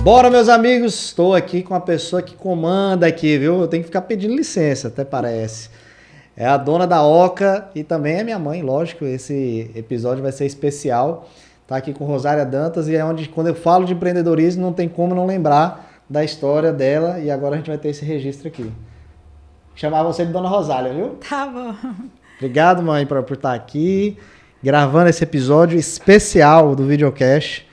Bora, meus amigos, estou aqui com a pessoa que comanda aqui, viu? Eu tenho que ficar pedindo licença, até parece. É a dona da Oca e também é minha mãe, lógico, esse episódio vai ser especial. Tá aqui com Rosália Dantas e é onde, quando eu falo de empreendedorismo, não tem como não lembrar da história dela e agora a gente vai ter esse registro aqui. Chamar você de Dona Rosália, viu? Tá bom. Obrigado, mãe, por estar aqui, gravando esse episódio especial do Videocast.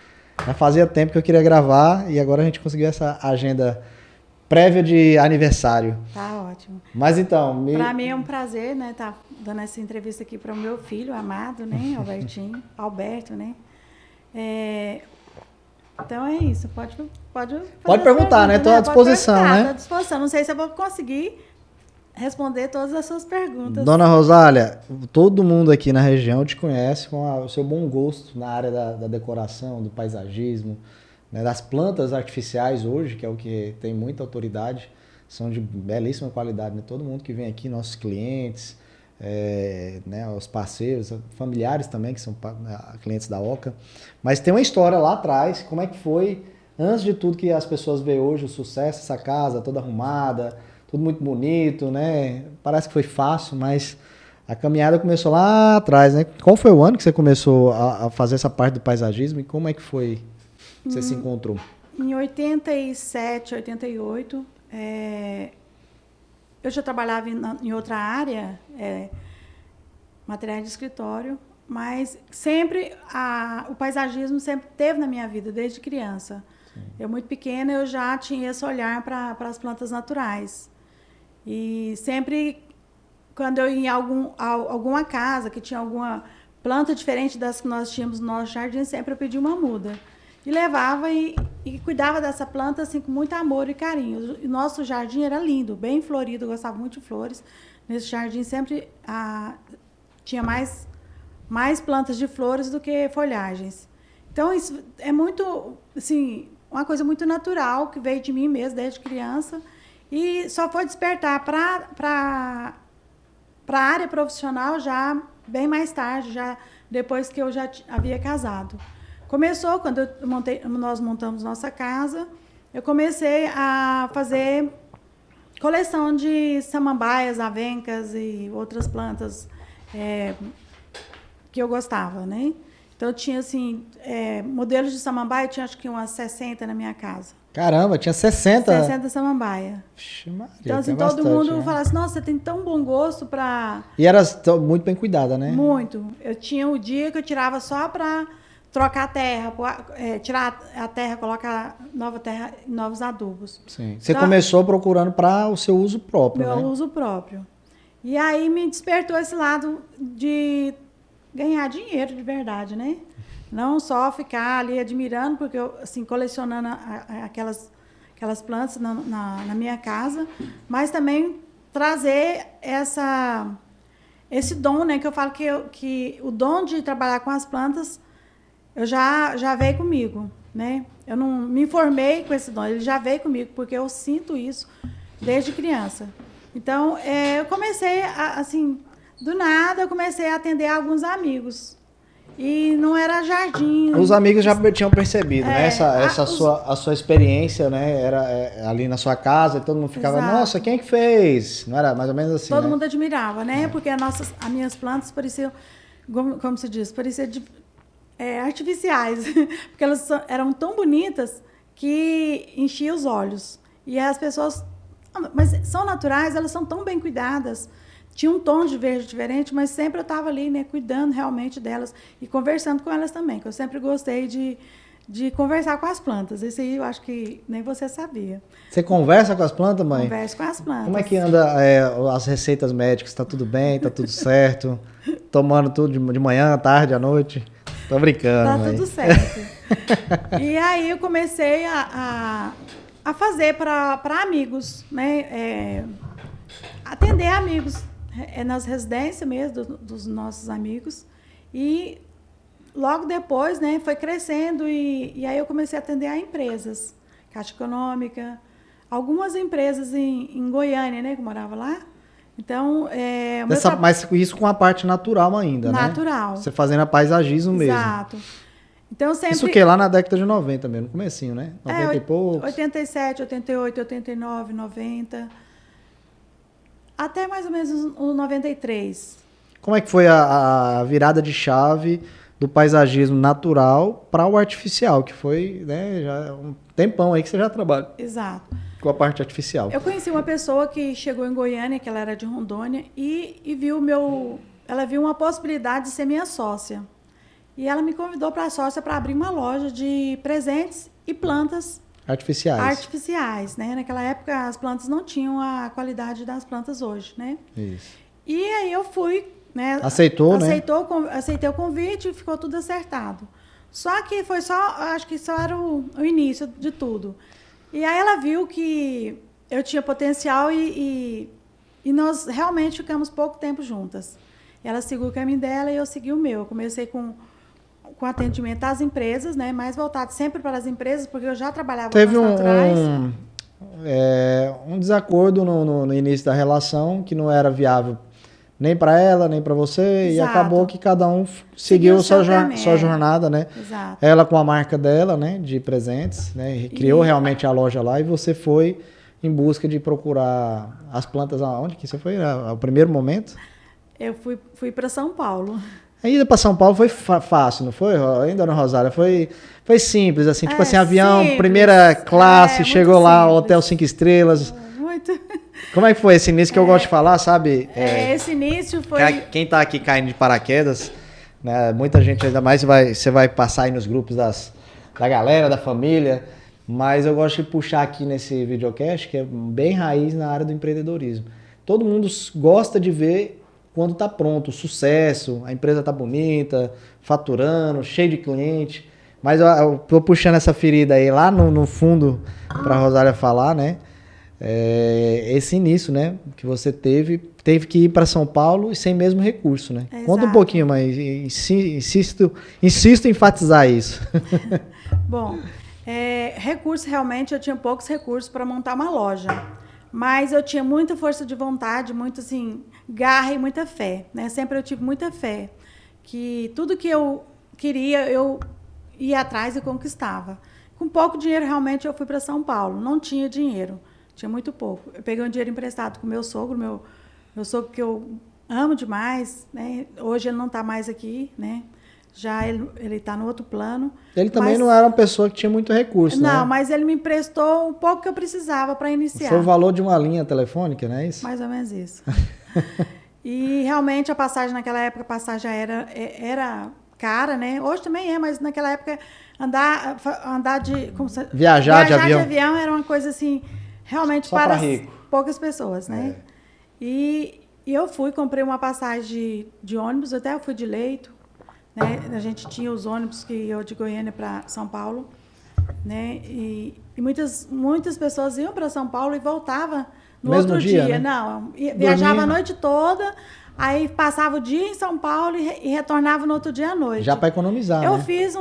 Já fazia tempo que eu queria gravar e agora a gente conseguiu essa agenda prévia de aniversário. Tá ótimo. Mas então... Para mim é um prazer, né, tá dando essa entrevista aqui para o meu filho amado, né, Alberto, né. Então é isso, pode perguntar, né? Estou à disposição, né? Estou à disposição. Não sei se eu vou conseguir responder todas as suas perguntas. Dona Rosália, todo mundo aqui na região te conhece com o seu bom gosto na área da decoração, do paisagismo, né, das plantas artificiais hoje, que é o que tem muita autoridade, são de belíssima qualidade, né? Todo mundo que vem aqui, nossos clientes, né, os parceiros, familiares também, que são clientes da Oca. Mas tem uma história lá atrás, como é que foi, antes de tudo que as pessoas veem hoje, o sucesso, essa casa toda arrumada, tudo muito bonito, né? Parece que foi fácil, mas a caminhada começou lá atrás, né? Qual foi o ano que você começou a fazer essa parte do paisagismo e como é que foi que você se encontrou? Em 87, 88, eu já trabalhava em outra área, materiais de escritório, mas sempre o paisagismo sempre teve na minha vida, desde criança. Sim. Eu, muito pequena, eu já tinha esse olhar para as plantas naturais. E sempre, quando eu ia em alguma casa que tinha alguma planta diferente das que nós tínhamos no nosso jardim, sempre eu pedia uma muda. E levava e cuidava dessa planta assim, com muito amor e carinho. O nosso jardim era lindo, bem florido, eu gostava muito de flores. Nesse jardim sempre tinha mais plantas de flores do que folhagens. Então, isso é muito, assim, uma coisa muito natural, que veio de mim mesmo, desde criança. E só foi despertar para a área profissional já bem mais tarde, já depois que eu já havia casado. Começou quando nós montamos nossa casa, eu comecei a fazer coleção de samambaias, avencas e outras plantas que eu gostava, né? Então, eu tinha, assim, modelos de samambaia, eu tinha acho que umas 60 na minha casa. Caramba, tinha 60? 60 samambaia. Maria, então, assim, todo bastante, mundo né? fala assim, nossa, você tem tão bom gosto para... E era muito bem cuidada, né? Muito. Eu tinha o dia que eu tirava só para trocar a terra, tirar a terra, colocar nova terra, novos adubos. Sim. Você começou procurando para o seu uso próprio, né? Meu uso próprio. E aí me despertou esse lado de ganhar dinheiro de verdade, né? Não só ficar ali admirando, porque eu, assim, colecionando aquelas plantas na minha casa, mas também trazer esse dom, né? Que eu falo que o dom de trabalhar com as plantas eu já veio comigo, né? Eu não me formei com esse dom, ele já veio comigo, porque eu sinto isso desde criança. Então, eu comecei, assim, do nada, eu comecei a atender alguns amigos. E não era jardim. Os amigos já tinham percebido, né? A sua experiência, né? Era ali na sua casa e todo mundo ficava, exato. Nossa, quem é que fez? Não era mais ou menos assim, todo né? mundo admirava, né? Porque as minhas plantas pareciam, como se diz, pareciam artificiais. Porque elas eram tão bonitas que enchiam os olhos. E as pessoas... Mas são naturais, elas são tão bem cuidadas. Tinha um tom de verde diferente, mas sempre eu estava ali, né, cuidando realmente delas e conversando com elas também, que eu sempre gostei de conversar com as plantas. Isso aí eu acho que nem você sabia. Você conversa com as plantas, mãe? Converso com as plantas. Como é que anda as receitas médicas? Está tudo bem? Está tudo certo? Tomando tudo de manhã, à tarde, à noite? Tô brincando, mãe. Tá tudo certo. E aí eu comecei a fazer para amigos, né? Atender amigos. Nas residências mesmo dos nossos amigos. E logo depois, né, foi crescendo e aí eu comecei a atender a empresas, Caixa Econômica, algumas empresas em Goiânia, né, que eu morava lá. Então, mas isso com a parte natural ainda, natural. Né? Você fazendo a paisagismo mesmo. Exato. Então, sempre... Isso que lá na década de 90 mesmo, no comecinho, né? 90 e poucos. 87, 88, 89, 90. Até mais ou menos o 93. Como é que foi a virada de chave do paisagismo natural para o artificial, que foi, né, já um tempão aí que você já trabalha. Exato. Com a parte artificial. Eu conheci uma pessoa que chegou em Goiânia, que ela era de Rondônia, e ela viu uma possibilidade de ser minha sócia. E ela me convidou para a sócia para abrir uma loja de presentes e plantas artificiais, né? Naquela época as plantas não tinham a qualidade das plantas hoje, né? Isso. E aí eu fui, né? Aceitou, né? Aceitei o convite e ficou tudo acertado. Só que acho que só era o início de tudo. E aí ela viu que eu tinha potencial e nós realmente ficamos pouco tempo juntas. Ela seguiu o caminho dela e eu segui o meu. Eu comecei com atendimento às empresas, né, mais voltado sempre para as empresas, porque eu já trabalhava com as naturais. Um desacordo no início da relação, que não era viável nem para ela, nem para você, e acabou que cada um seguiu sua jornada, né? Exato. Ela com a marca dela, né, de presentes, né, criou realmente a loja lá, e você foi em busca de procurar as plantas aonde que você foi? O primeiro momento? Eu fui para São Paulo. A ida para São Paulo foi fácil, não foi, ainda Dona Rosália? Foi simples, assim, tipo assim, avião, simples, primeira classe, chegou lá, simples. Hotel 5 estrelas. Muito. Como é que foi esse início que eu gosto de falar, sabe? Esse início foi... Quem tá aqui caindo de paraquedas, né, muita gente ainda mais você vai passar aí nos grupos da galera, da família, mas eu gosto de puxar aqui nesse videocast, que é bem raiz na área do empreendedorismo. Todo mundo gosta de ver quando está pronto, o sucesso, a empresa está bonita, faturando, cheio de cliente. Mas eu tô puxando essa ferida aí lá no fundo para a Rosália falar, né? Esse início, né? Que você teve que ir para São Paulo e sem mesmo recurso, né? Exato. Conta um pouquinho, mas insisto em enfatizar isso. Bom, recursos, realmente eu tinha poucos recursos para montar uma loja. Mas eu tinha muita força de vontade, muito assim, garra e muita fé, né? Sempre eu tive muita fé, que tudo que eu queria, eu ia atrás e conquistava. Com pouco dinheiro, realmente, eu fui para São Paulo. Não tinha dinheiro, tinha muito pouco. Eu peguei um dinheiro emprestado com meu sogro, meu sogro que eu amo demais, né? Hoje ele não está mais aqui, né? Já ele está no outro plano. Ele também não era uma pessoa que tinha muito recurso, não, né? Mas ele me emprestou um pouco que eu precisava para iniciar. Foi o valor de uma linha telefônica, não é isso? Mais ou menos isso. E realmente a passagem naquela época, a passagem era cara, né? Hoje também mas naquela época andar de... Viajar de avião era uma coisa assim, realmente só para rico. Poucas pessoas, né? E eu comprei uma passagem de ônibus, até eu fui de leito. Né? A gente tinha os ônibus que iam de Goiânia para São Paulo, né? E muitas pessoas iam para São Paulo e voltavam no mesmo outro dia. Né? Não, viajava a noite toda, aí passava o dia em São Paulo e retornava no outro dia à noite. Já para economizar, Eu né? fiz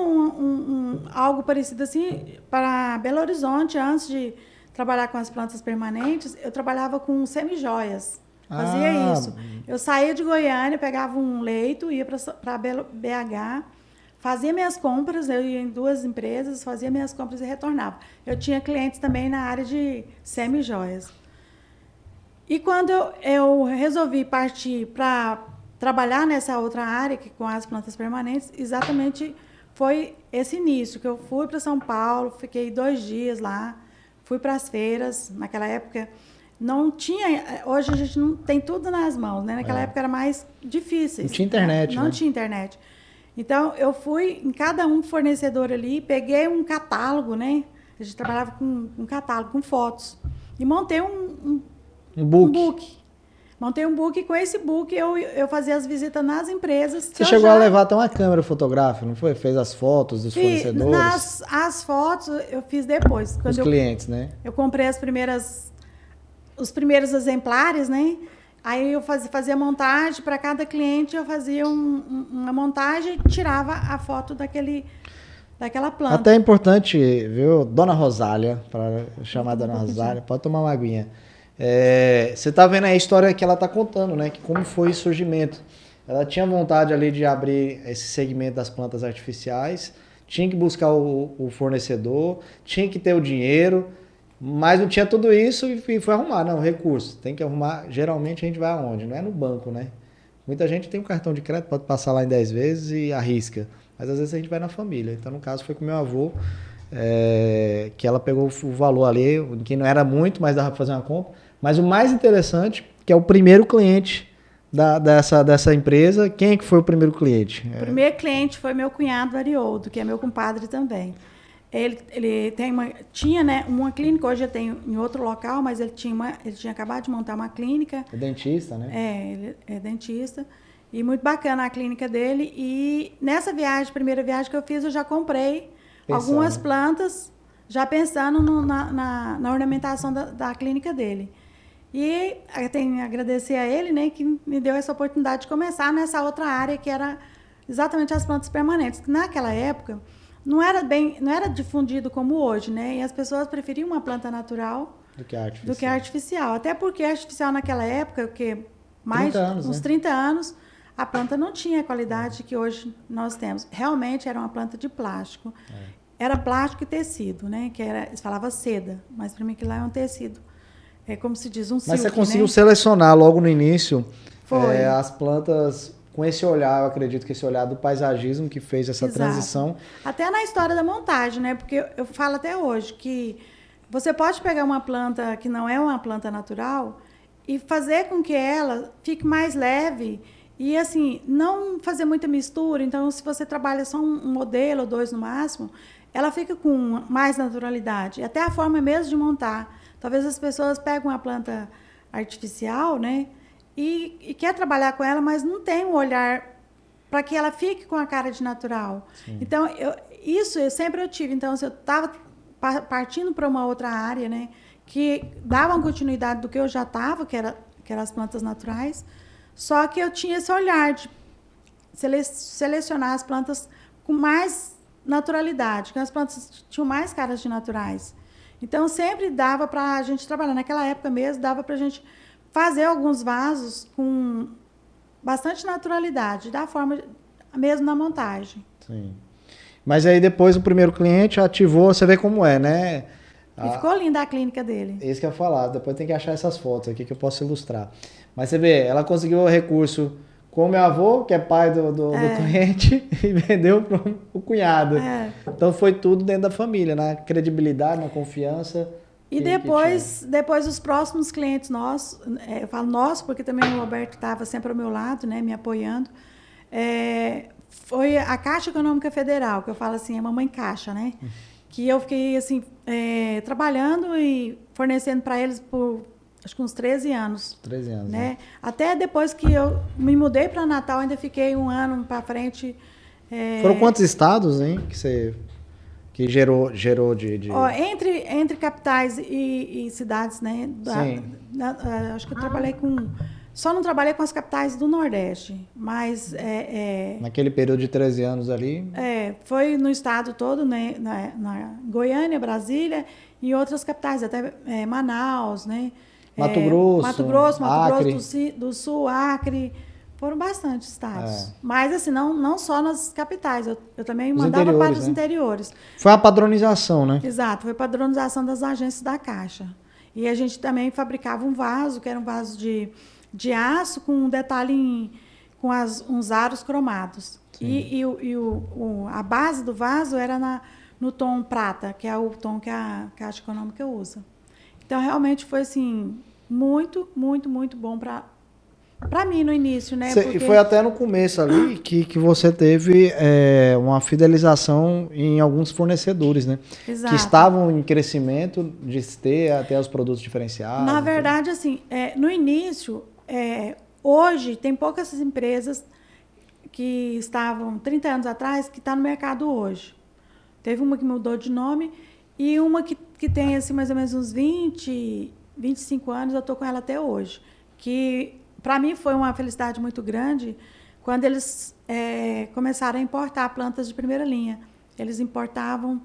algo parecido assim para Belo Horizonte. Antes de trabalhar com as plantas permanentes, eu trabalhava com semi-joias. Fazia isso. Eu saía de Goiânia, pegava um leito, ia para BH, fazia minhas compras, eu ia em 2 empresas, fazia minhas compras e retornava. Eu tinha clientes também na área de semi-joias. E quando eu resolvi partir para trabalhar nessa outra área, que com as plantas permanentes, exatamente foi esse início, que eu fui para São Paulo, fiquei 2 dias lá, fui para as feiras, naquela época... Não tinha... Hoje a gente não tem tudo nas mãos, né? Naquela época era mais difícil. Não tinha internet, Não tinha internet. Então, eu fui em cada fornecedor ali, peguei um catálogo, né? A gente trabalhava com um catálogo, com fotos. E montei um book. Montei um book e com esse book eu fazia as visitas nas empresas. Você chegou a levar até uma câmera fotográfica, não foi? Fez as fotos dos fornecedores? As fotos eu fiz depois. Os clientes, né? Eu comprei os primeiros exemplares, né? Aí eu fazia montagem para cada cliente, eu fazia uma montagem e tirava a foto daquela planta. Até é importante, viu, Dona Rosália, para chamar Dona Rosália, pode tomar uma aguinha. Você tá vendo aí a história que ela tá contando, né? Que como foi o surgimento. Ela tinha vontade ali de abrir esse segmento das plantas artificiais, tinha que buscar o fornecedor, tinha que ter o dinheiro, mas não tinha tudo isso e foi arrumar. Não, recurso, tem que arrumar. Geralmente a gente vai aonde? Não é no banco, né? Muita gente tem um cartão de crédito, pode passar lá em 10 vezes e arrisca. Mas às vezes a gente vai na família. Então, no caso, foi com meu avô, que ela pegou o valor ali, que não era muito, mas dava para fazer uma compra. Mas o mais interessante, que é o primeiro cliente dessa empresa. Quem é que foi o primeiro cliente? O primeiro cliente foi meu cunhado Arioldo, que é meu compadre também. Ele tinha, né, uma clínica, hoje ele tem em outro local, mas ele tinha acabado de montar uma clínica. É dentista, né? Ele é dentista. E muito bacana a clínica dele. E nessa primeira viagem que eu fiz, eu já comprei algumas plantas, já pensando na ornamentação da clínica dele. E eu tenho que agradecer a ele, né, que me deu essa oportunidade de começar nessa outra área, que era exatamente as plantas permanentes. Que naquela época não era difundido como hoje, né? E as pessoas preferiam uma planta natural do que a artificial. Até porque a artificial naquela época, que mais 30 anos, uns né? 30 anos, a planta não tinha a qualidade que hoje nós temos. Realmente era uma planta de plástico. Era plástico e tecido, né? Se falava seda, mas para mim aquilo lá é um tecido. É como se diz, um silk, mas você conseguiu, né? selecionar logo no início as plantas com esse olhar, eu acredito que esse olhar do paisagismo que fez essa transição. Até na história da montagem, né? Porque eu falo até hoje que você pode pegar uma planta que não é uma planta natural e fazer com que ela fique mais leve e, assim, não fazer muita mistura. Então, se você trabalha só um modelo ou dois no máximo, ela fica com mais naturalidade. Até a forma mesmo de montar. Talvez as pessoas pegam uma planta artificial, né? E quer trabalhar com ela, mas não tem um olhar para que ela fique com a cara de natural. Sim. Então, eu sempre tive. Então, se eu estava partindo para uma outra área, né, que dava uma continuidade do que eu já estava, que era as plantas naturais, só que eu tinha esse olhar de selecionar as plantas com mais naturalidade, que as plantas tinham mais caras de naturais. Então, sempre dava para a gente trabalhar. Naquela época mesmo, dava para a gente fazer alguns vasos com bastante naturalidade, da forma mesmo na montagem. Sim. Mas aí depois o primeiro cliente ativou, você vê como é, né? E ficou linda a clínica dele. Isso que eu ia falar, depois tem que achar essas fotos aqui que eu posso ilustrar. Mas você vê, ela conseguiu o recurso com o meu avô, que é pai do cliente, e vendeu para o cunhado. Então foi tudo dentro da família, na credibilidade, na confiança. E depois os próximos clientes nossos, eu falo nossos, porque também o Roberto estava sempre ao meu lado, né, me apoiando, foi a Caixa Econômica Federal, que eu falo assim, a mamãe Caixa, né? Que eu fiquei assim, trabalhando e fornecendo para eles por acho que uns 13 anos. 13 anos, né? Até depois que eu me mudei para Natal, ainda fiquei um ano para frente. Foram quantos estados, hein, que gerou de... Entre capitais e cidades, né? Acho que eu trabalhei só não trabalhei com as capitais do Nordeste, mas... Naquele período de 13 anos ali? Foi no estado todo, né? Na Goiânia, Brasília e outras capitais, até Manaus, né? Mato Grosso, Mato Grosso do Sul, Acre, foram bastante estados. Mas assim, não só nas capitais, eu também mandava para os interiores. Foi a padronização, né? Exato, foi a padronização das agências da Caixa. E a gente também fabricava um vaso, que era um vaso de aço com um detalhe com uns aros cromados. E a base do vaso era no tom prata, que é o tom que a Caixa Econômica usa. Então, realmente foi assim, muito, muito, muito bom para mim no início, né? E foi até no começo ali que você teve uma fidelização em alguns fornecedores, né? Exato. Que estavam em crescimento de ter até os produtos diferenciados. Na verdade, assim, no início, hoje tem poucas empresas que estavam 30 anos atrás que estão no mercado hoje. Teve uma que mudou de nome e uma que tem assim, mais ou menos uns 25 anos, eu estou com ela até hoje. Que, para mim, foi uma felicidade muito grande quando eles começaram a importar plantas de primeira linha. Eles importam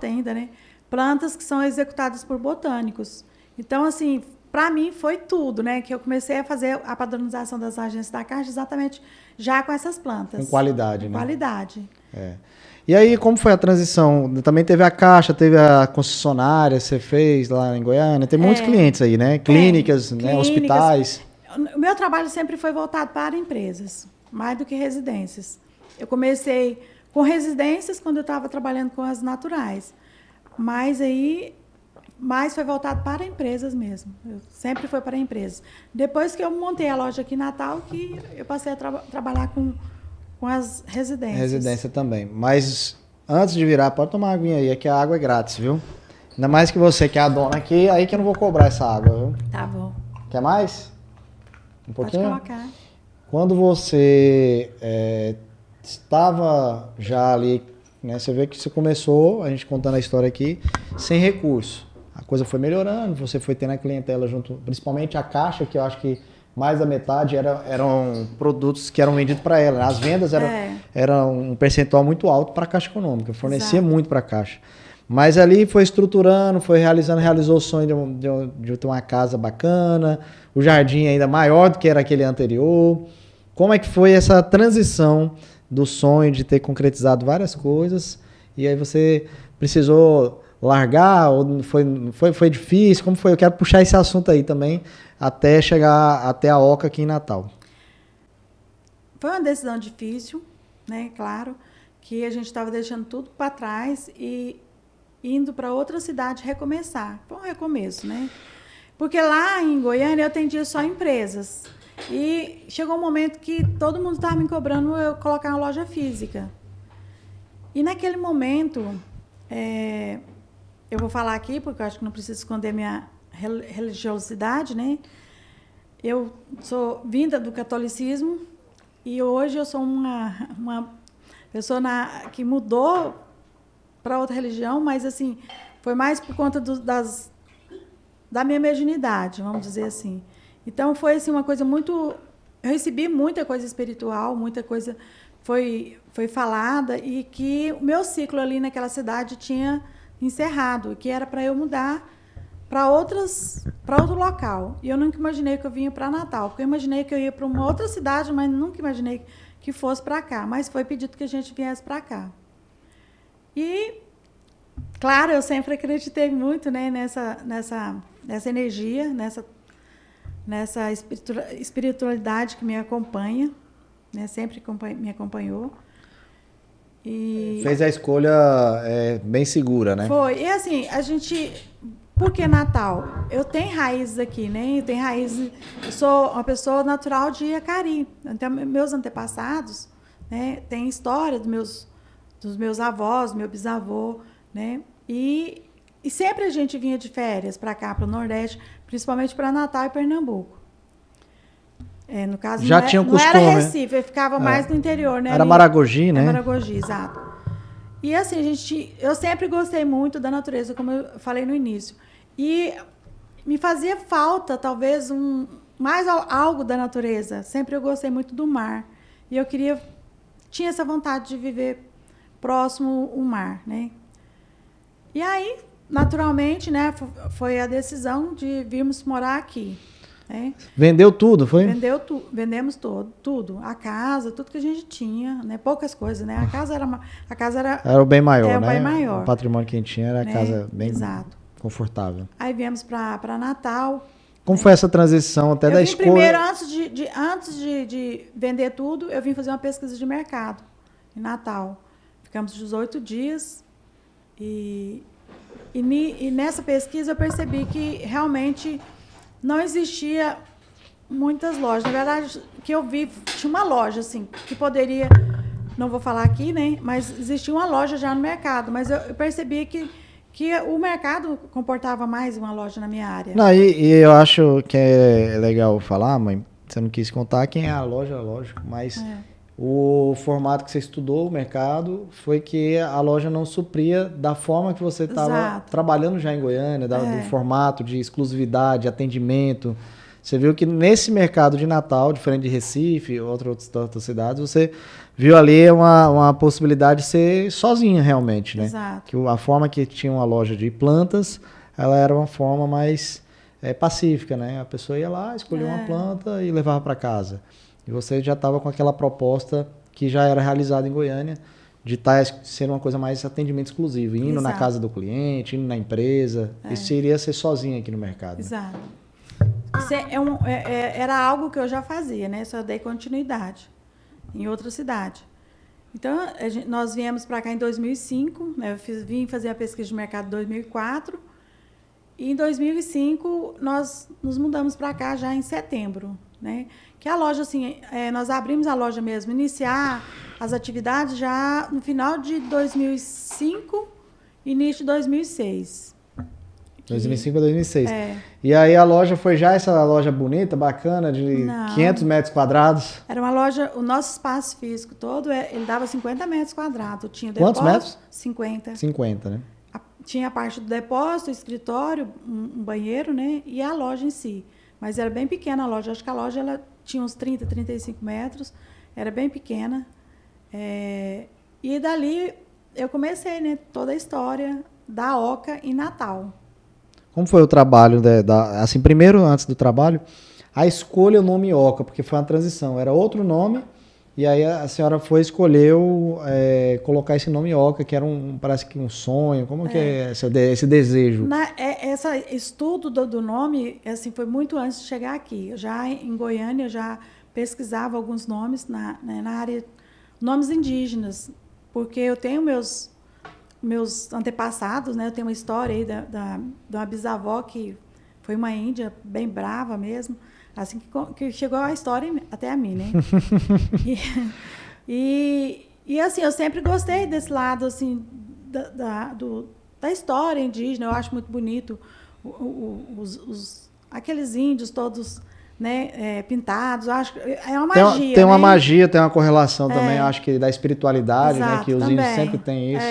ainda, né? Plantas que são executadas por botânicos. Então, assim, para mim foi tudo, né? Que eu comecei a fazer a padronização das agências da Caixa exatamente já com essas plantas. Com qualidade, né? Qualidade. E aí, como foi a transição? Também teve a Caixa, teve a concessionária, você fez lá em Goiânia. Tem muitos clientes aí, né? Clínicas, né? Hospitais. O meu trabalho sempre foi voltado para empresas, mais do que residências. Eu comecei com residências quando eu estava trabalhando com as naturais. Mas aí, mais foi voltado para empresas mesmo. Eu sempre foi para empresas. Depois que eu montei a loja aqui em Natal, que eu passei a trabalhar com as residências. Residência também. Mas antes de virar, pode tomar uma aguinha aí, que a água é grátis, viu? Ainda mais que você, que é a dona aqui, aí que eu não vou cobrar essa água, viu? Tá bom. Quer mais? Um pouquinho? Pode colocar. Quando você estava já ali, né? Você vê que você começou, a gente contando a história aqui, sem recurso. A coisa foi melhorando, você foi tendo a clientela junto, principalmente a Caixa, que eu acho que mais da metade eram produtos que eram vendidos para ela. As vendas eram um percentual muito alto para a Caixa Econômica, fornecia muito para a Caixa. Mas ali foi estruturando, realizou o sonho de ter uma casa bacana, o jardim ainda maior do que era aquele anterior. Como é que foi essa transição do sonho de ter concretizado várias coisas e aí você precisou largar ou foi difícil? Como foi? Eu quero puxar esse assunto aí também até chegar até a Oca aqui em Natal. Foi uma decisão difícil, né? Claro, que a gente estava deixando tudo para trás e indo para outra cidade recomeçar. Foi um recomeço, né? Porque lá em Goiânia eu atendia só empresas. E chegou um momento que todo mundo estava me cobrando eu colocar uma loja física. E naquele momento, eu vou falar aqui, porque eu acho que não preciso esconder minha religiosidade, né? Eu sou vinda do catolicismo e hoje eu sou uma pessoa que mudou para outra religião, mas assim, foi mais por conta da minha mediunidade, vamos dizer assim. Então foi assim uma coisa muito, eu recebi muita coisa espiritual, muita coisa foi falada e que o meu ciclo ali naquela cidade tinha encerrado, que era para eu mudar para outro local. E eu nunca imaginei que eu vinha para Natal, porque eu imaginei que eu ia para uma outra cidade, mas nunca imaginei que fosse para cá. Mas foi pedido que a gente viesse para cá. E, claro, eu sempre acreditei muito, né, nessa energia, nessa espiritualidade que me acompanha, né, sempre me acompanhou. E fez a escolha bem segura, né? Foi. E assim, por que Natal? Eu tenho raízes aqui, né? Eu sou uma pessoa natural de Acari. Então, meus antepassados, né, tem história dos meus avós, meu bisavô, né? E sempre a gente vinha de férias para cá, para o Nordeste, principalmente para Natal e Pernambuco. No caso, já tinha um costume, não era Recife, eu ficava mais no interior, né? Era Maragogi, né? Maragogi, exato. E assim, eu sempre gostei muito da natureza, como eu falei no início. E me fazia falta, talvez, mais algo da natureza. Sempre eu gostei muito do mar. E eu tinha essa vontade de viver próximo ao mar, né? E aí, naturalmente, né, foi a decisão de virmos morar aqui. Né? Vendeu tudo, foi? Vendemos tudo. A casa, tudo que a gente tinha, né? Poucas coisas, né? A casa era o bem maior, né? O bem maior. O patrimônio que a gente tinha era a casa bem Exato. Confortável. Aí viemos para Natal. Como foi essa transição até da escolha? Primeiro, antes de vender tudo, eu vim fazer uma pesquisa de mercado em Natal. Ficamos 18 dias e nessa pesquisa eu percebi que realmente não existia muitas lojas. Na verdade, que eu vi, tinha uma loja, assim, que poderia, não vou falar aqui, né? Mas existia uma loja já no mercado. Mas eu percebi que o mercado comportava mais uma loja na minha área. Não, e eu acho que é legal falar, mãe, você não quis contar quem é a loja, lógico, mas o formato que você estudou, o mercado, foi que a loja não supria da forma que você estava trabalhando já em Goiânia, do formato de exclusividade, atendimento. Você viu que nesse mercado de Natal, diferente de Recife, outras cidades, você viu ali uma possibilidade de ser sozinha realmente, né? Exato. Que a forma que tinha uma loja de plantas, ela era uma forma mais pacífica, né? A pessoa ia lá, escolhia uma planta e levava para casa. E você já estava com aquela proposta que já era realizada em Goiânia, de ser uma coisa mais atendimento exclusivo, indo na casa do cliente, indo na empresa. Isso iria ser sozinho aqui no mercado. Exato. Isso era algo que eu já fazia, né? Só dei continuidade em outra cidade. Então, nós viemos para cá em 2005, né? Eu vim fazer a pesquisa de mercado em 2004. E em 2005, nós nos mudamos para cá já em setembro, né? Que a loja, assim, nós abrimos a loja mesmo, iniciar as atividades já no final de 2005, início de 2006. 2005 a 2006. E aí a loja foi já essa loja bonita, bacana, de 500 metros quadrados? Era uma loja, o nosso espaço físico todo, ele dava 50 metros quadrados. Tinha Quantos metros? 50. 50, né? Tinha a parte do depósito, o escritório, um banheiro, né? E a loja em si. Mas era bem pequena a loja. Acho que a loja ela tinha uns 30, 35 metros. Era bem pequena. E dali eu comecei, né? Toda a história da Oca em Natal. Como foi o trabalho? Assim, primeiro, antes do trabalho, a escolha do nome Oca, porque foi uma transição. Era outro nome, e aí a senhora escolheu colocar esse nome Oca, que era parece que um sonho. Como que é esse desejo? Esse estudo do nome assim, foi muito antes de chegar aqui. Já em Goiânia, eu já pesquisava alguns nomes na área, nomes indígenas, porque eu tenho meus antepassados, né? Eu tenho uma história aí de uma bisavó que foi uma índia bem brava mesmo, assim que chegou a história até a mim, né? e assim, eu sempre gostei desse lado assim da história indígena. Eu acho muito bonito aqueles índios todos, né, pintados. Eu acho que é uma magia. Tem uma magia, tem uma correlação também, acho que da espiritualidade, né? Que os índios sempre têm isso.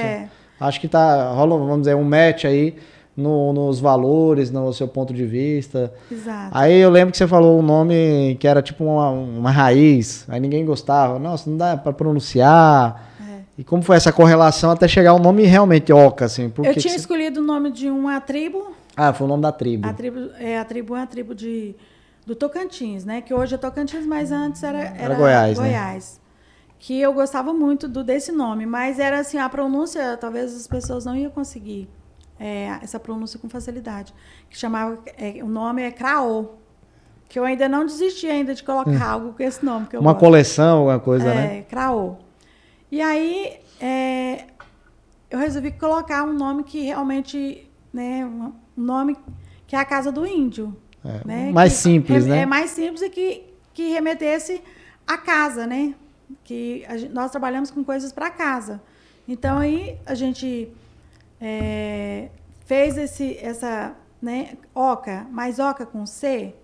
Acho que rola, vamos dizer, um match aí nos valores, no seu ponto de vista. Exato. Aí eu lembro que você falou um nome que era tipo uma raiz, aí ninguém gostava. Nossa, não dá para pronunciar. E como foi essa correlação até chegar ao nome realmente Oca, assim? Eu tinha escolhido o nome de uma tribo. Foi o nome da tribo. A tribo é uma tribo do Tocantins, né? Que hoje é Tocantins, mas antes era Goiás, Goiás. Né? Que eu gostava muito desse nome, mas era assim, a pronúncia, talvez as pessoas não iam conseguir essa pronúncia com facilidade. Que chamava, o nome é Craô, que eu ainda não desisti ainda de colocar algo com esse nome. Que eu gosto. Coleção, alguma coisa, né? Craô. E aí, eu resolvi colocar um nome que realmente, né, um nome que é a Casa do Índio. Né? Mais simples, né? É mais simples e que remetesse à casa, né? Que nós trabalhamos com coisas para casa. Então, aí a gente fez essa, né, Oca, mas Oca com C,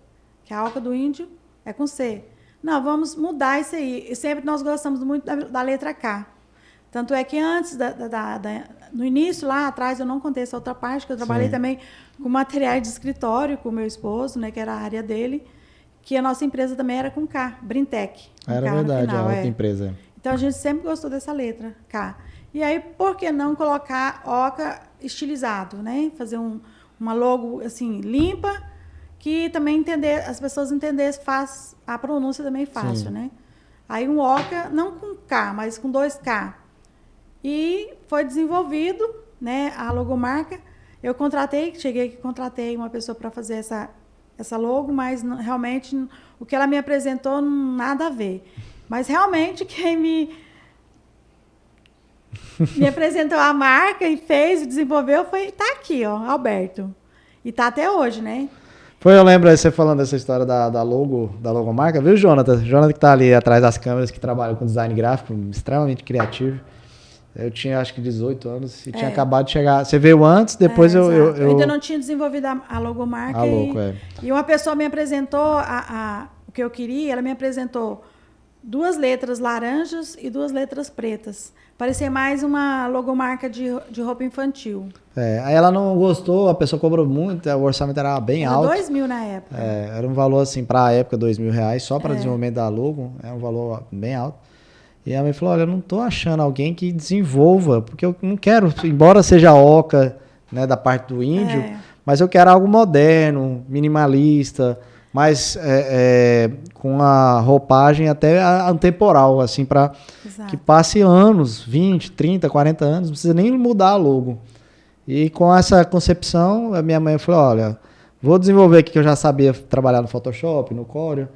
que a Oca do Índio é com C. Não, vamos mudar isso aí. E sempre nós gostamos muito da letra K. Tanto é que antes, no início, lá atrás, eu não contei essa outra parte, que eu trabalhei também com materiais de escritório com o meu esposo, né, que era a área dele, que a nossa empresa também era com K, Brintec. Era K verdade, final, a outra empresa. Então, a gente sempre gostou dessa letra, K. E aí, por que não colocar Oca estilizado, né? Fazer uma logo, assim, limpa, que também as pessoas entendessem, faz a pronúncia também fácil, né? Aí, um Oca, não com K, mas com 2K. E foi desenvolvido, né, a logomarca. Eu contratei uma pessoa para fazer essa logo, mas realmente o que ela me apresentou nada a ver. Mas realmente quem me apresentou a marca e fez, desenvolveu, tá aqui, ó, Alberto. E tá até hoje, né? Eu lembro você falando dessa história da logomarca, viu, Jonathan? Jonathan que tá ali atrás das câmeras, que trabalha com design gráfico, extremamente criativo. Eu tinha, acho que 18 anos e tinha acabado de chegar. Você veio antes, depois eu ainda não tinha desenvolvido a logomarca. E uma pessoa me apresentou o que eu queria, ela me apresentou 2 letras laranjas e 2 letras pretas. Parecia mais uma logomarca de roupa infantil. Aí ela não gostou, a pessoa cobrou muito, o orçamento era bem alto. Era 2.000 na época. Era um valor, assim, para a época, R$2.000, só para desenvolvimento da logo, é um valor bem alto. E a mãe falou, olha, eu não estou achando alguém que desenvolva, porque eu não quero, embora seja a Oca, né, da parte do índio, mas eu quero algo moderno, minimalista, mas com a roupagem até atemporal, assim, para que passe anos, 20, 30, 40 anos, não precisa nem mudar a logo. E com essa concepção, a minha mãe falou, olha, vou desenvolver aqui que eu já sabia trabalhar no Photoshop, no Corel.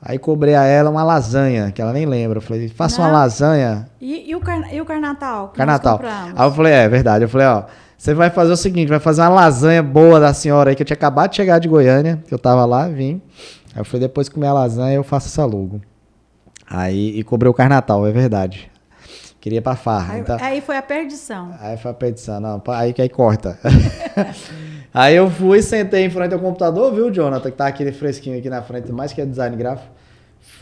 Aí cobrei a ela uma lasanha, que ela nem lembra. Eu falei, faça uma lasanha. E o Carnatal? Carnatal. Aí eu falei, é verdade. Eu falei, ó, você vai fazer o seguinte, vai fazer uma lasanha boa da senhora aí, que eu tinha acabado de chegar de Goiânia, que eu tava lá, vim. Aí eu falei, depois que comer a lasanha, eu faço essa logo. Aí, e cobrei o Carnatal, é verdade. Queria ir pra farra. Aí, então, aí foi a perdição. Aí foi a perdição, não, aí corta. Aí eu fui, sentei em frente ao computador, viu, Jonathan, que tá aquele fresquinho aqui na frente, mais que é design gráfico.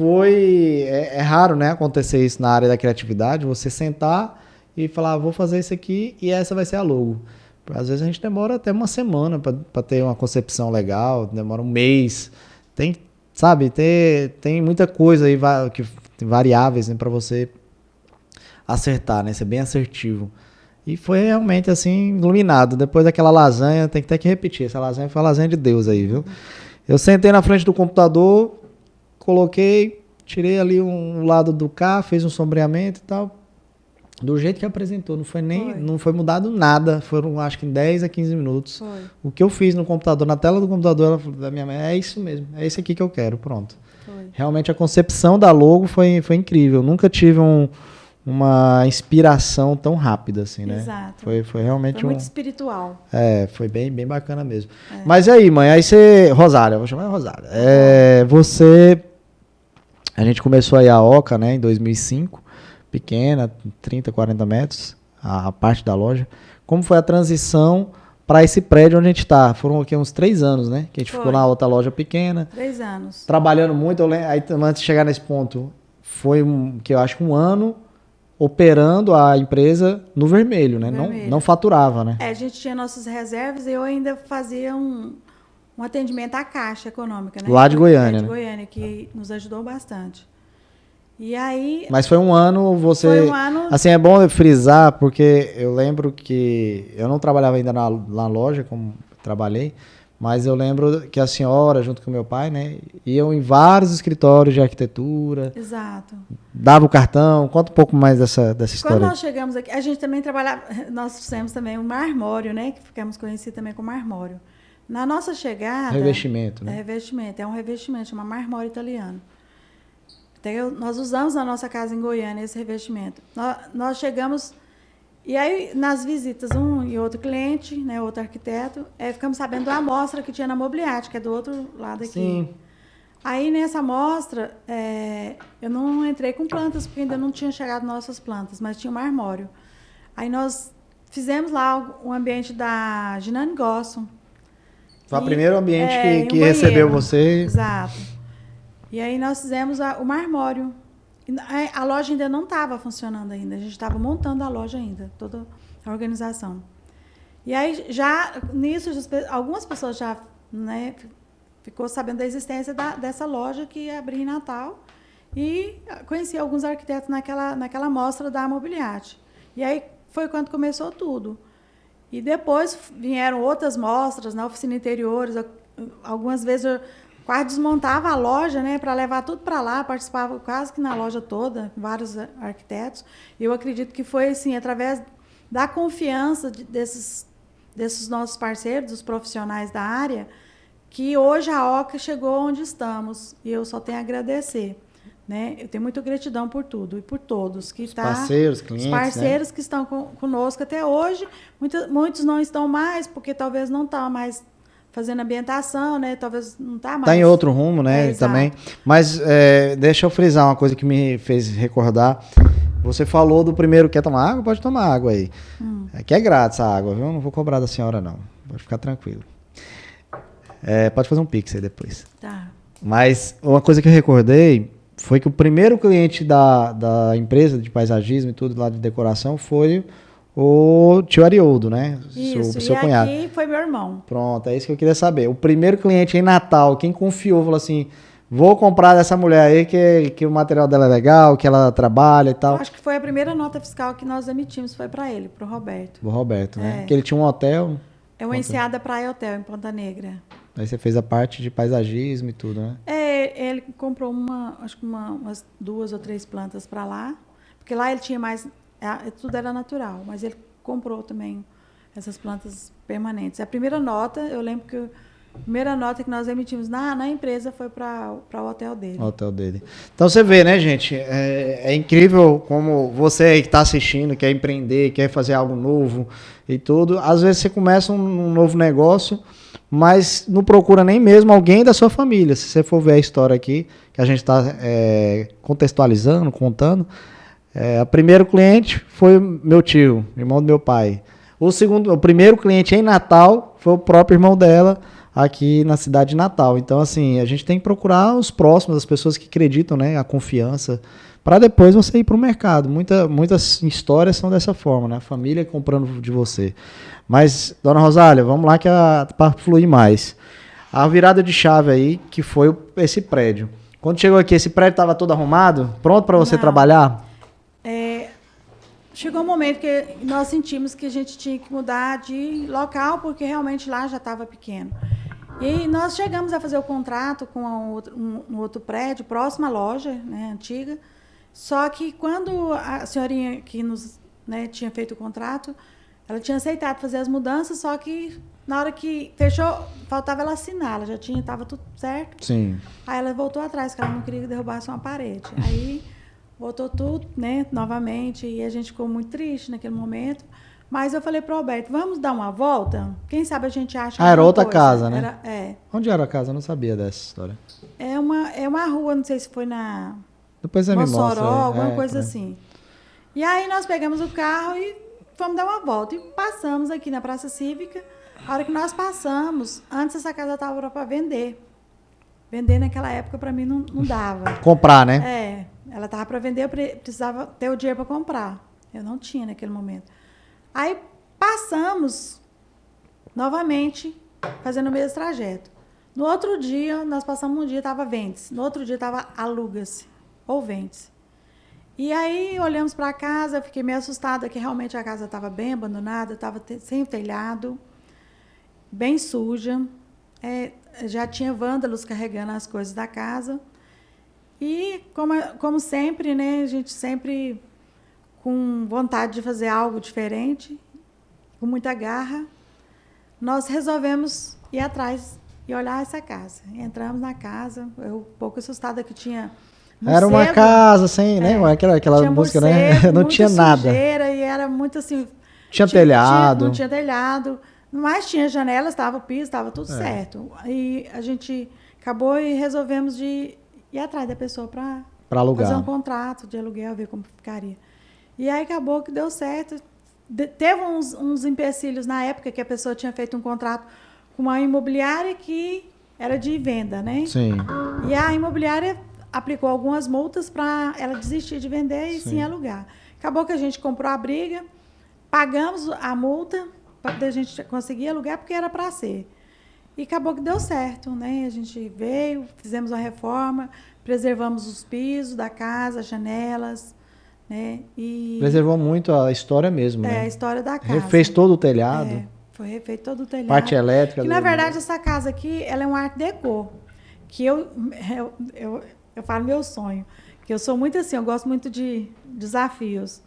É raro, né, acontecer isso na área da criatividade, você sentar e falar, vou fazer isso aqui e essa vai ser a logo. Às vezes a gente demora até uma semana para ter uma concepção legal, demora um mês. Tem, sabe, tem muita coisa aí, tem variáveis, né, para você acertar, né, ser bem assertivo. E foi realmente assim, iluminado. Depois daquela lasanha, tem que ter que repetir. Essa lasanha foi a lasanha de Deus aí, viu? Eu sentei na frente do computador, coloquei, tirei ali um lado do K, fez um sombreamento e tal. Do jeito que apresentou. Não foi mudado nada. Foram, acho que, 10 a 15 minutos. Foi. O que eu fiz no computador, na tela do computador da minha mãe, é isso mesmo. É esse aqui que eu quero, pronto. Foi. Realmente a concepção da logo foi incrível. Nunca tive uma inspiração tão rápida, assim, né? Exato. Foi realmente muito espiritual. Foi bem bacana mesmo. Mas e aí, mãe? Aí você... Rosária, eu vou chamar de Rosária. A gente começou aí a Oca, né, em 2005, pequena, 30, 40 metros, a parte da loja. Como foi a transição para esse prédio onde a gente está? Foram aqui uns 3 anos, né? Que a gente ficou na outra loja pequena. 3 anos. Trabalhando muito. Aí, antes de chegar nesse ponto, foi, que eu acho que 1 ano operando a empresa no vermelho, né? Não faturava, né? A gente tinha nossas reservas e eu ainda fazia um atendimento à Caixa Econômica, né? Lá de Goiânia, né? Goiânia, que nos ajudou bastante. E aí... Mas foi 1 ano, você... Foi 1 ano... Assim, é bom frisar, porque eu lembro que eu não trabalhava ainda na loja, como trabalhei, mas eu lembro que a senhora, junto com meu pai, né, iam em vários escritórios de arquitetura. Exato. Dava o cartão. Conta um pouco mais dessa história. Quando nós chegamos aqui, a gente também trabalhava, nós fizemos também um marmório, né, que ficamos conhecidos também como marmório. Na nossa chegada... Revestimento, né? É um revestimento, chama marmório italiano. Então, nós usamos na nossa casa em Goiânia esse revestimento. Nós chegamos... E aí, nas visitas, um e outro cliente, né, outro arquiteto, ficamos sabendo da amostra que tinha na Mobiliate, que é do outro lado aqui. Sim. Aí, nessa amostra, eu não entrei com plantas, porque ainda não tinha chegado nossas plantas, mas tinha um marmório. Aí, nós fizemos lá o ambiente da Ginane Gosson. Foi o primeiro ambiente que recebeu você. Exato. E aí, nós fizemos o marmório. A loja ainda não estava funcionando ainda. A gente estava montando a loja ainda, toda a organização. E aí, já nisso, algumas pessoas já, né, ficou sabendo da existência dessa loja que ia abrir em Natal. E conheci alguns arquitetos naquela mostra da Mobiliate. E aí foi quando começou tudo. E depois vieram outras mostras na oficina interiores. Algumas vezes eu quase desmontava a loja, né, para levar tudo para lá, participava quase que na loja toda, vários arquitetos. E eu acredito que foi assim, através da confiança desses nossos parceiros, dos profissionais da área, que hoje a Oca chegou onde estamos. E eu só tenho a agradecer. Né? Eu tenho muita gratidão por tudo e por todos. Parceiros, clientes, os parceiros, né, que estão conosco até hoje. Muitos não estão mais, porque talvez não estão mais fazendo ambientação, né? Talvez não está mais. Está em outro rumo, né? Também. Mas deixa eu frisar uma coisa que me fez recordar. Você falou do primeiro, quer tomar água? Pode tomar água aí. Aqui é grátis a água, viu? Não vou cobrar da senhora, não. Pode ficar tranquilo. Pode fazer um pix aí depois. Tá. Mas uma coisa que eu recordei foi que o primeiro cliente da empresa de paisagismo e tudo lá de decoração foi o tio Arioldo, né? Isso, seu cunhado. Aqui foi meu irmão. Pronto, é isso que eu queria saber. O primeiro cliente em Natal, quem confiou, falou assim, vou comprar dessa mulher aí que o material dela é legal, que ela trabalha e tal. Eu acho que foi a primeira nota fiscal que nós emitimos, foi para ele, para o Roberto. O Roberto, né? Porque ele tinha um hotel. É uma enseada Praia Hotel, em Ponta Negra. Aí você fez a parte de paisagismo e tudo, né? Ele comprou acho que umas 2 ou 3 plantas para lá, porque lá ele tinha mais, tudo era natural, mas ele comprou também essas plantas permanentes. A primeira nota, eu lembro que a primeira nota que nós emitimos na empresa foi para o hotel dele. O hotel dele. Então você vê, né, gente? É incrível como você aí que está assistindo, quer empreender, quer fazer algo novo e tudo. Às vezes você começa um novo negócio, mas não procura nem mesmo alguém da sua família. Se você for ver a história aqui, que a gente está contextualizando, contando, o primeiro cliente foi meu tio, irmão do meu pai. O primeiro cliente em Natal foi o próprio irmão dela, aqui na cidade de Natal. Então, assim, a gente tem que procurar os próximos, as pessoas que acreditam, né, a confiança, para depois você ir para o mercado. Muitas histórias são dessa forma, né, a família comprando de você. Mas, dona Rosália, vamos lá que para fluir mais. A virada de chave aí, que foi esse prédio. Quando chegou aqui, esse prédio estava todo arrumado, pronto para você trabalhar? Chegou um momento que nós sentimos que a gente tinha que mudar de local, porque realmente lá já estava pequeno. E nós chegamos a fazer o contrato com um outro prédio, próximo à loja, né, antiga. Só que quando a senhorinha que nos, né, tinha feito o contrato, ela tinha aceitado fazer as mudanças, só que na hora que fechou, faltava ela assinar, ela já estava tudo certo. Sim. Aí ela voltou atrás, porque ela não queria que derrubasse uma parede. Aí voltou tudo, né, novamente, e a gente ficou muito triste naquele momento. Mas eu falei pro Alberto, vamos dar uma volta? Quem sabe a gente acha... era outra casa, né? É. Onde era a casa? Eu não sabia dessa história. É uma rua, não sei se foi na... Depois você me mostra. Mossoró, alguma coisa assim. E aí nós pegamos o carro e fomos dar uma volta. E passamos aqui na Praça Cívica. A hora que nós passamos, antes essa casa estava para vender. Vender naquela época para mim não dava. Comprar, né? Ela estava para vender, eu precisava ter o dinheiro para comprar. Eu não tinha naquele momento. Aí passamos novamente, fazendo o mesmo trajeto. No outro dia, nós passamos um dia, estava vende-se. No outro dia, estava aluga-se ou vende-se. E aí, olhamos para a casa, eu fiquei meio assustada, que realmente a casa estava bem abandonada, estava sem o telhado, bem suja. Já tinha vândalos carregando as coisas da casa. E, como sempre, né, a gente sempre com vontade de fazer algo diferente, com muita garra, nós resolvemos ir atrás e olhar essa casa. Entramos na casa, eu um pouco assustada que tinha morcego. Era uma casa sem, né? Aquela música, morcego, né? Não tinha nada. E era muito assim... Tinha telhado. Não tinha telhado, mas tinha janelas, estava o piso, estava tudo certo. E a gente acabou e resolvemos de ir atrás da pessoa para alugar. Fazer um contrato de aluguel, ver como ficaria. E aí acabou que deu certo. Teve uns empecilhos na época que a pessoa tinha feito um contrato com uma imobiliária que era de venda, né? Sim. E a imobiliária aplicou algumas multas para ela desistir de vender e sim alugar. Acabou que a gente comprou a briga, pagamos a multa para a gente conseguir alugar, porque era para ser. E acabou que deu certo, né? A gente veio, fizemos a reforma, preservamos os pisos da casa, as janelas, né? E preservou muito a história mesmo, né? A história da casa. Refez todo o telhado. Foi refeito todo o telhado. Parte elétrica. Que, na verdade, essa casa aqui, ela é um art déco. Que eu falo meu sonho. Que eu sou muito assim, eu gosto muito de desafios.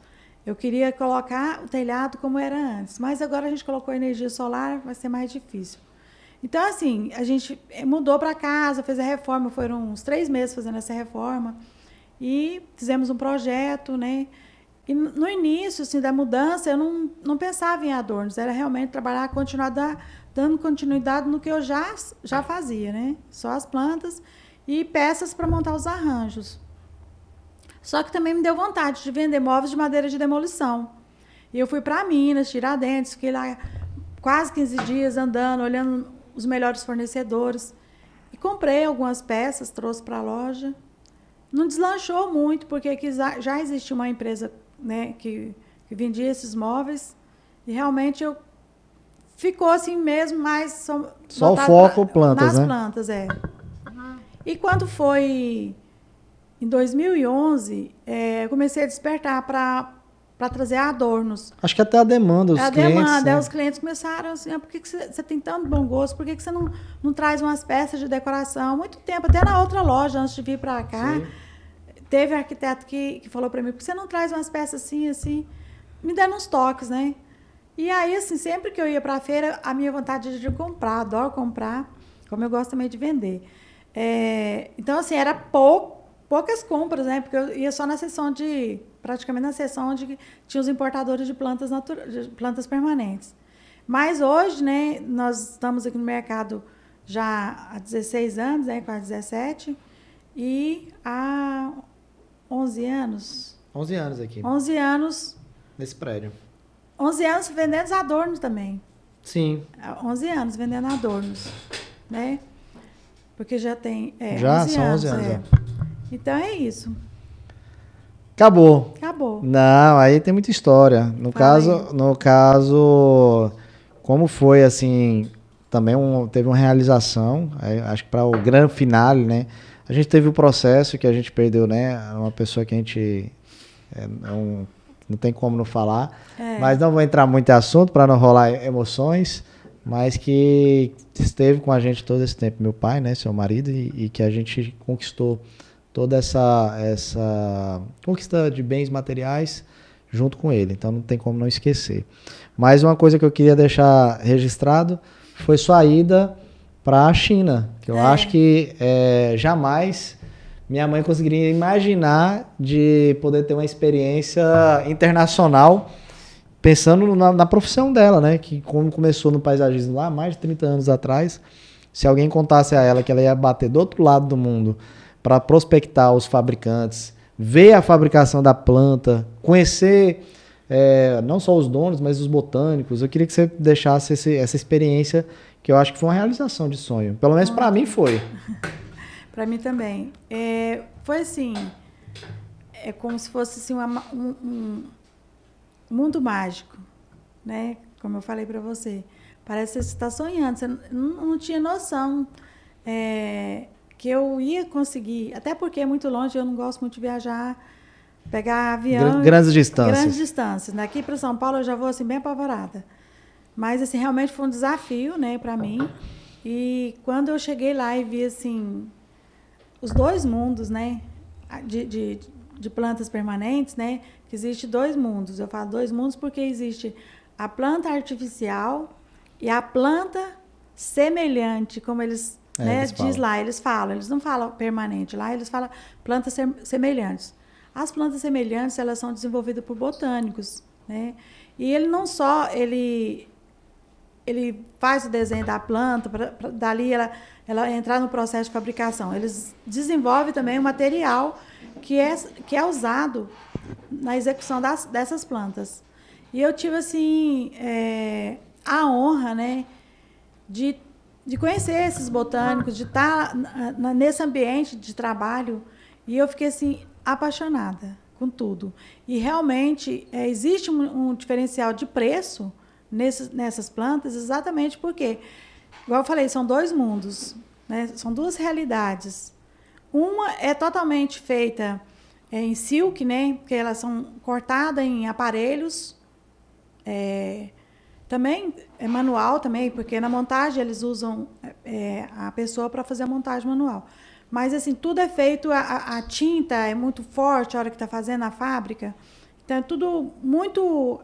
Eu queria colocar o telhado como era antes. Mas agora a gente colocou energia solar, vai ser mais difícil. Então, assim, a gente mudou para casa, fez a reforma. Foram uns 3 meses fazendo essa reforma. E fizemos um projeto, né? E no início, assim, da mudança, eu não pensava em adornos. Era realmente trabalhar, continuar dando continuidade no que eu já fazia, né? Só as plantas e peças para montar os arranjos. Só que também me deu vontade de vender móveis de madeira de demolição. E eu fui para Minas, Tiradentes, fiquei lá quase 15 dias andando, olhando os melhores fornecedores. E comprei algumas peças, trouxe para a loja. Não deslanchou muito, porque aqui já existia uma empresa, né, que vendia esses móveis. E realmente ficou assim mesmo, mais... Só o foco plantas, nas né? Plantas, E quando foi em 2011, eu comecei a despertar para para trazer adornos. Acho que até a demanda, os clientes... A demanda, os clientes começaram assim, por que você tem tanto bom gosto, por que você não traz umas peças de decoração? Muito tempo, até na outra loja, antes de vir para cá, sim, teve arquiteto que falou para mim, por que você não traz umas peças assim, me dando uns toques, né? E aí, assim, sempre que eu ia para a feira, a minha vontade era de comprar, adoro comprar, como eu gosto também de vender. Então, assim, era poucas compras, né? Porque eu ia só na seção praticamente na seção onde tinha os importadores de de plantas permanentes. Mas hoje, né, nós estamos aqui no mercado já há 16 anos, né, quase 17, e há 11 anos. 11 anos aqui. 11 anos. Nesse prédio. 11 anos vendendo adornos também. Sim. 11 anos vendendo adornos, né? Porque já tem... já 11 são anos, 11 anos. Então é isso. Acabou. Não, aí tem muita história. No caso, como foi assim, também teve uma realização, acho que para o grande finale, né? A gente teve o processo que a gente perdeu, né? Uma pessoa que a gente não tem como não falar, mas não vou entrar muito em assunto para não rolar emoções, mas que esteve com a gente todo esse tempo, meu pai, né? Seu marido, e que a gente conquistou toda essa conquista de bens materiais junto com ele. Então não tem como não esquecer. Mas uma coisa que eu queria deixar registrado foi sua ida para a China, que eu acho que jamais minha mãe conseguiria imaginar de poder ter uma experiência internacional pensando na profissão dela, né? Que como começou no paisagismo lá, mais de 30 anos atrás, se alguém contasse a ela que ela ia bater do outro lado do mundo para prospectar os fabricantes, ver a fabricação da planta, conhecer não só os donos, mas os botânicos. Eu queria que você deixasse essa experiência, que eu acho que foi uma realização de sonho. Pelo menos para mim foi. Para mim também. Foi assim, como se fosse assim, um mundo mágico, né? Como eu falei para você. Parece que você está sonhando, você não tinha noção que eu ia conseguir, até porque é muito longe, eu não gosto muito de viajar, pegar avião. Grandes distâncias. Grandes distâncias. Daqui para São Paulo eu já vou assim, bem apavorada. Mas assim, realmente foi um desafio, né, para mim. E quando eu cheguei lá e vi assim, os dois mundos, né, de plantas permanentes, né, que existe dois mundos. Eu falo dois mundos porque existe a planta artificial e a planta semelhante, como eles diz lá, eles não falam permanente, lá eles falam plantas semelhantes. As plantas semelhantes, elas são desenvolvidas por botânicos, né? E ele não só, ele faz o desenho da planta, para dali ela entrar no processo de fabricação. Eles desenvolvem também o material que é usado na execução dessas plantas. E eu tive, assim, a honra, né, de conhecer esses botânicos, de estar nesse ambiente de trabalho, e eu fiquei assim apaixonada com tudo. E realmente existe um diferencial de preço nessas plantas, exatamente porque, igual eu falei, são dois mundos, né? São duas realidades. Uma é totalmente feita em silk, né? Porque elas são cortadas em aparelhos. Também é manual também, porque na montagem eles usam a pessoa para fazer a montagem manual. Mas assim, tudo é feito, a tinta é muito forte a hora que está fazendo na fábrica. Então é tudo muito,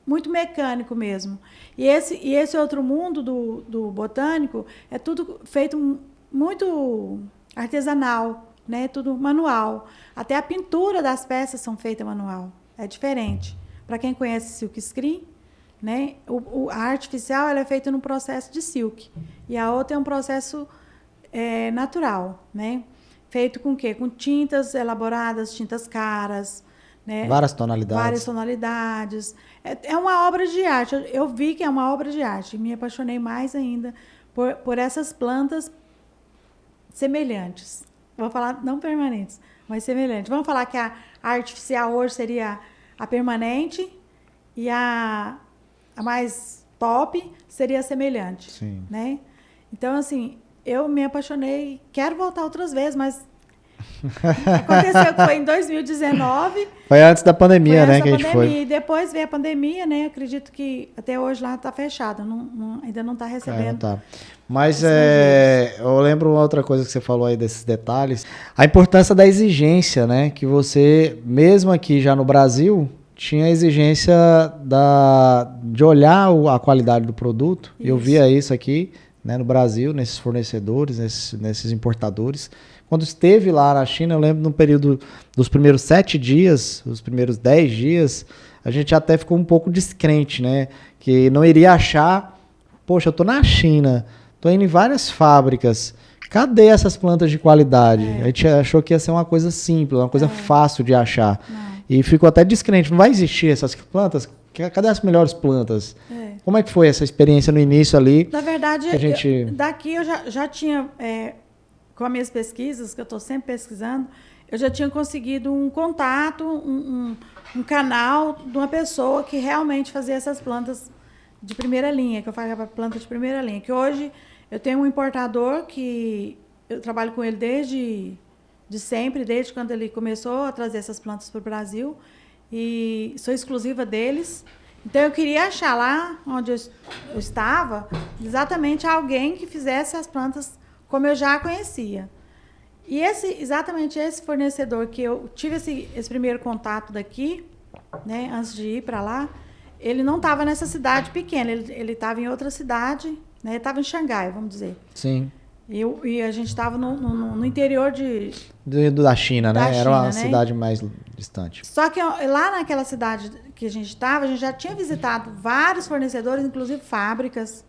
muito mecânico mesmo. E esse outro mundo do botânico é tudo feito muito artesanal, né? Tudo manual. Até a pintura das peças são feitas manual. É diferente. Para quem conhece silk screen, né? A artificial ela é feita no processo de silk e a outra é um processo natural, né? Feito com o quê? Com tintas elaboradas, tintas caras, né? Várias tonalidades. Várias tonalidades. É uma obra de arte. Eu vi que é uma obra de arte e me apaixonei mais ainda por essas plantas semelhantes. Vou falar não permanentes, mas semelhantes. Vamos falar que a artificial hoje seria a permanente e a mais top seria semelhante. Sim. Né? Então, assim, eu me apaixonei, quero voltar outras vezes, mas Aconteceu que foi em 2019. Foi antes da pandemia, né, que a gente foi. E depois veio a pandemia, né? Acredito que até hoje lá está fechado, ainda não está recebendo. Tá. Mas eu lembro uma outra coisa que você falou aí desses detalhes. A importância da exigência, né? Que você, mesmo aqui já no Brasil, tinha a exigência de olhar a qualidade do produto. Isso. Eu via isso aqui, né, no Brasil, nesses fornecedores, nesses importadores. Quando esteve lá na China, eu lembro no período dos primeiros 7 dias, os primeiros 10 dias, a gente até ficou um pouco descrente, né? Que não iria achar, poxa, eu tô na China, tô indo em várias fábricas, cadê essas plantas de qualidade? A gente achou que ia ser uma coisa simples, uma coisa fácil de achar. Não. E ficou até descrente, não vai existir essas plantas? Cadê as melhores plantas? Como é que foi essa experiência no início ali? Na verdade, daqui eu já tinha... com as minhas pesquisas, que eu estou sempre pesquisando, eu já tinha conseguido um contato, um canal de uma pessoa que realmente fazia essas plantas de primeira linha, que eu falava planta de primeira linha. Que hoje eu tenho um importador que eu trabalho com ele desde sempre, desde quando ele começou a trazer essas plantas para o Brasil, e sou exclusiva deles. Então, eu queria achar lá onde eu estava exatamente alguém que fizesse as plantas como eu já conhecia. E exatamente esse fornecedor que eu tive esse primeiro contato daqui, né, antes de ir para lá, ele não estava nessa cidade pequena, ele estava em outra cidade, né, ele estava em Xangai, vamos dizer. Sim. E a gente estava no interior da China, né? Era uma cidade né? mais distante. Só que lá naquela cidade que a gente estava, a gente já tinha visitado vários fornecedores, inclusive fábricas,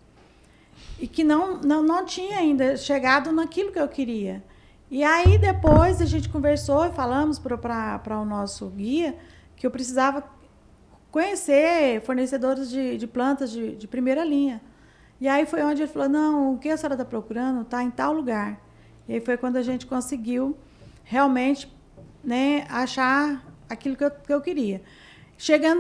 e que não tinha ainda chegado naquilo que eu queria. E aí, depois, a gente conversou e falamos para o nosso guia que eu precisava conhecer fornecedores de plantas de primeira linha. E aí foi onde ele falou, não, o que a senhora está procurando está em tal lugar. E aí foi quando a gente conseguiu realmente, né, achar aquilo que eu queria.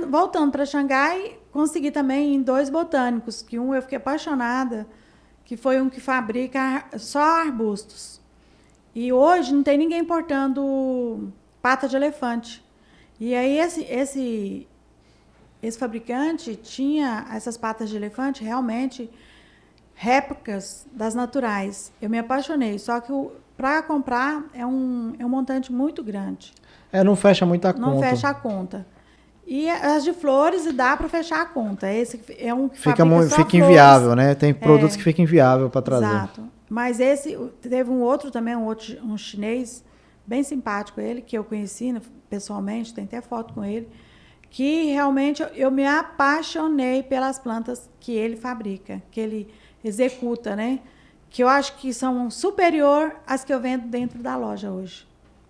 Voltando para Xangai, consegui também em 2 botânicos, que um eu fiquei apaixonada, que foi um que fabrica só arbustos. E hoje não tem ninguém importando pata de elefante. E aí esse fabricante tinha essas patas de elefante realmente réplicas das naturais. Eu me apaixonei, só que para comprar é um montante muito grande. Não fecha muita conta. Não fecha a conta. E as de flores dá para fechar a conta. Esse é um que fica inviável, né? Tem produtos que ficam inviável para trazer. Exato. Mas esse teve um outro também, um chinês, bem simpático ele, que eu conheci pessoalmente, tem até foto com ele, que realmente eu me apaixonei pelas plantas que ele fabrica, que ele executa, né? Que eu acho que são superior às que eu vendo dentro da loja hoje.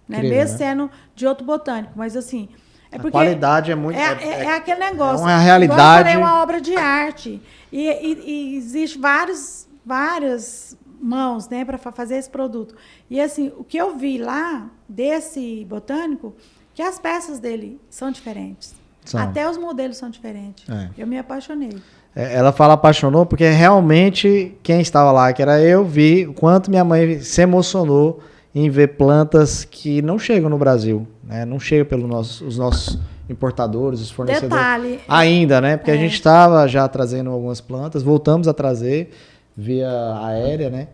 Né? Incrível, mesmo né? sendo de outro botânico, mas assim... A qualidade é muito... É aquele negócio. É uma realidade... É uma obra de arte. E existe várias mãos, né, para fazer esse produto. E assim, o que eu vi lá desse botânico, que as peças dele são diferentes. Até os modelos são diferentes. Eu me apaixonei. Ela fala apaixonou porque realmente quem estava lá, que era eu, vi o quanto minha mãe se emocionou em ver plantas que não chegam no Brasil, né? Não chegam pelos os nossos importadores, os fornecedores. Detalhe, ainda, né? Porque a gente estava já trazendo algumas plantas, voltamos a trazer via aérea, né?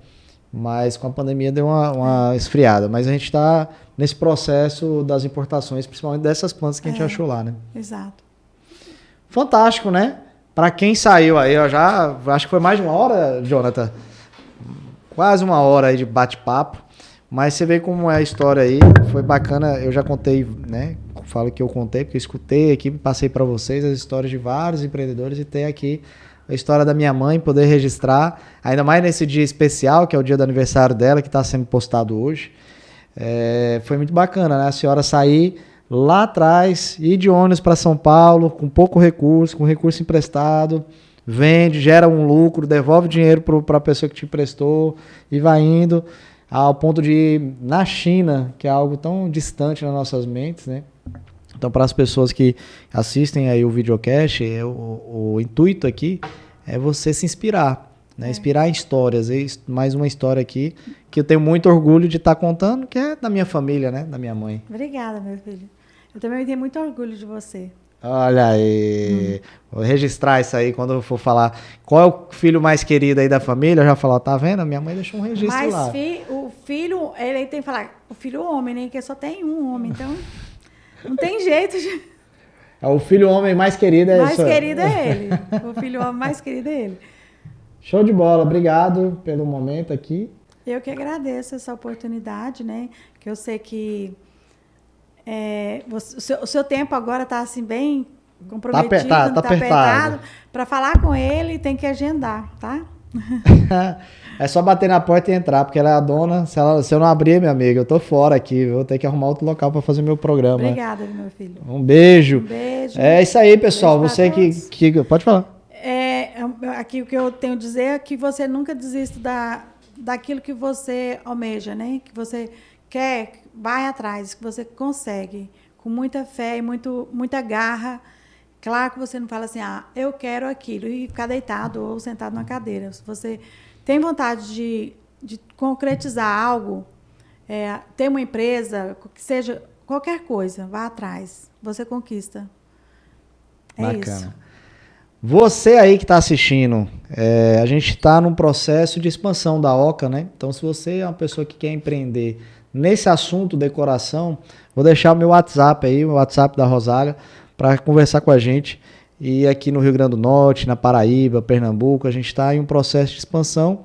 Mas com a pandemia deu uma esfriada. Mas a gente está nesse processo das importações, principalmente dessas plantas que a gente achou lá, né? Exato. Fantástico, né? Para quem saiu aí, eu já acho que foi mais de 1 hora, Jonathan. Quase 1 hora aí de bate-papo. Mas você vê como é a história aí. Foi bacana, eu já contei, né? Falo que eu contei, porque eu escutei aqui, passei para vocês as histórias de vários empreendedores e tem aqui a história da minha mãe, poder registrar, ainda mais nesse dia especial, que é o dia do aniversário dela, que está sendo postado hoje. Foi muito bacana, né? A senhora sair lá atrás, ir de ônibus para São Paulo, com pouco recurso, com recurso emprestado, vende, gera um lucro, devolve dinheiro para a pessoa que te emprestou e vai indo ao ponto de ir na China, que é algo tão distante nas nossas mentes, né? Então, para as pessoas que assistem aí o videocast, o intuito aqui é você se inspirar. né? Inspirar em histórias. E mais uma história aqui que eu tenho muito orgulho de estar contando, que é da minha família, né? Da minha mãe. Obrigada, meu filho. Eu também tenho muito orgulho de você. Olha aí, vou registrar isso aí quando eu for falar qual é o filho mais querido aí da família, eu já falo, tá vendo? Minha mãe deixou um registro Mas lá. o filho, ele tem que falar, o filho homem, né? Que só tem um homem, então não tem jeito de... O filho homem mais querido é mais querido é ele. O filho homem mais querido é ele. Show de bola, obrigado pelo momento aqui. Eu que agradeço essa oportunidade, né? Que eu sei que o seu tempo agora está assim bem comprometido, tá apertado. Para falar com ele tem que agendar, tá? É só bater na porta e entrar, porque ela é a dona. Se eu não abrir, minha amiga, eu tô fora aqui, vou ter que arrumar outro local para fazer meu programa. Obrigada, meu filho. Um beijo. Um beijo. É isso aí, pessoal. Você que pode falar. Aqui o que eu tenho a dizer é que você nunca desista daquilo que você almeja, né? Que você quer, vai atrás, que você consegue, com muita fé e muita garra. Claro que você não fala assim, eu quero aquilo, e ficar deitado ou sentado na cadeira. Se você tem vontade de concretizar algo, ter uma empresa, que seja qualquer coisa, vá atrás, você conquista. Bacana. Isso. Você aí que está assistindo, a gente está num processo de expansão da Oca, né? Então, se você é uma pessoa que quer empreender nesse assunto decoração, vou deixar o meu WhatsApp aí, o WhatsApp da Rosália, para conversar com a gente. E aqui no Rio Grande do Norte, na Paraíba, Pernambuco, a gente está em um processo de expansão,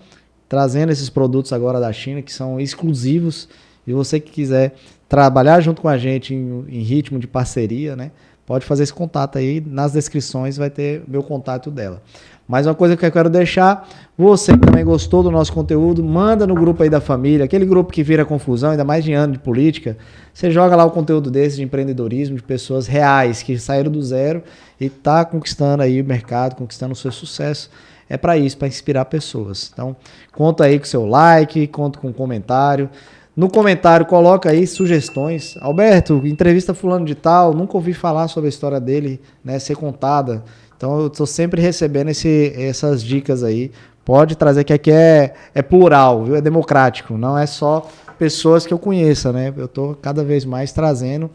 trazendo esses produtos agora da China, que são exclusivos. E você que quiser trabalhar junto com a gente em ritmo de parceria, né? Pode fazer esse contato aí, nas descrições vai ter meu contato dela. Mas uma coisa que eu quero deixar, você que também gostou do nosso conteúdo, manda no grupo aí da família, aquele grupo que vira confusão, ainda mais de ano de política, você joga lá o conteúdo desse de empreendedorismo, de pessoas reais, que saíram do zero e tá conquistando aí o mercado, conquistando o seu sucesso. É para isso, para inspirar pessoas. Então, conta aí com o seu like, conta com um comentário. No comentário, coloca aí sugestões. Alberto, entrevista fulano de tal, nunca ouvi falar sobre a história dele, né, ser contada. Então, eu estou sempre recebendo essas dicas aí. Pode trazer, que aqui é plural, viu? É democrático, não é só pessoas que eu conheça, né? Eu estou cada vez mais trazendo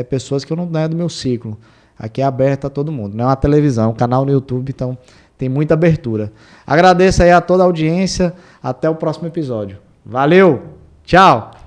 pessoas que eu não é do meu ciclo. Aqui é aberto a todo mundo, não é uma televisão, é um canal no YouTube, então tem muita abertura. Agradeço aí a toda a audiência, até o próximo episódio. Valeu, tchau!